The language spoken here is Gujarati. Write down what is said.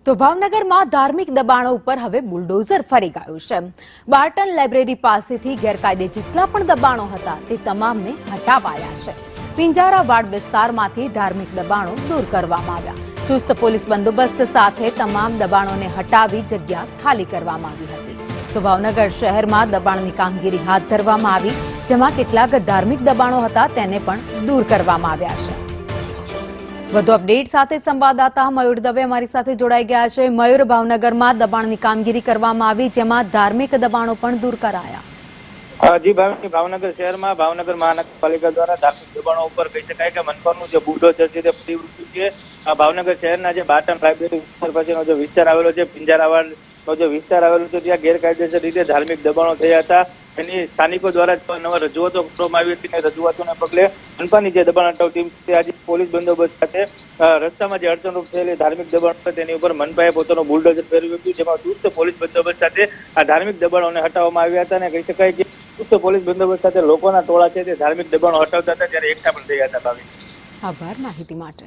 તો ભાવનગરમાં ધાર્મિક દબાણો ઉપર હવે બુલડોઝર ફરી ગયું છે। બાર્ટન લાઇબ્રેરી પાસેથી ગેરકાયદે જેટલા પણ દબાણો હતા તે તમામને હટાવાયા છે। પિંજારાવાડ વિસ્તારમાંથી ધાર્મિક દબાણો દૂર કરવામાં આવ્યા। ચુસ્ત પોલીસ બંદોબસ્ત સાથે તમામ દબાણોને હટાવી જગ્યા ખાલી કરવામાં આવી હતી। તો ભાવનગર શહેરમાં દબાણની કામગીરી હાથ ધરવામાં આવી, જેમાં કેટલાક ધાર્મિક દબાણો હતા તેને પણ દૂર કરવામાં આવ્યા છે। વધુ અપડેટ સાથે સંવાદદાતા મયુર દવે અમારી સાથે જોડાઈ ગયા છે। મયુર, ભાવનગરમાં દબાણની કામગીરી કરવામાં આવી, જેમાં ધાર્મિક દબાણો પણ દૂર કરાયા। જી ભાવનગર શહેરમાં ભાવનગર મહાનગરપાલિકા દ્વારા ધાર્મિક દબાણો ઉપર કહી શકાય કે મનપાનું જે બુલડોઝર છે તે ફરી ઉઠ્યું છે। ભાવનગર શહેરના જે બાર્ટન લાઇબ્રેરી વિસ્તાર પાસેનો જે વિસ્તાર આવેલો છે, પિંજારાવાડનો જે વિસ્તાર આવેલો છે, ત્યાં ગેરકાયદેસર રીતે ધાર્મિક દબાણો થયા હતા। એની સ્થાનિકો દ્વારા નવા રજૂઆતો કરવામાં આવી હતી। રજૂઆતોને પગલે મનપાની જે દબાણ હટાવ ટીમ છે આજે પોલીસ બંદોબસ્ત સાથે રસ્તામાં જે અડચણરૂપ થયેલી ધાર્મિક દબાણ છે તેની ઉપર મનપાએ પોતાનું બુલડોઝર ફેરવ્યું હતું, જેમાં ચુસ્ત પોલીસ બંદોબસ્ત સાથે આ ધાર્મિક દબાણોને હટાવવામાં આવ્યા હતા। અને કહી શકાય કે ચુસ્ત પોલીસ બંદોબસ્ત સાથે લોકોના ટોળા છે તે ધાર્મિક દબાણો હટાવતા હતા ત્યારે એકઠા પણ થયા હતા। આભાર માહિતી માટે।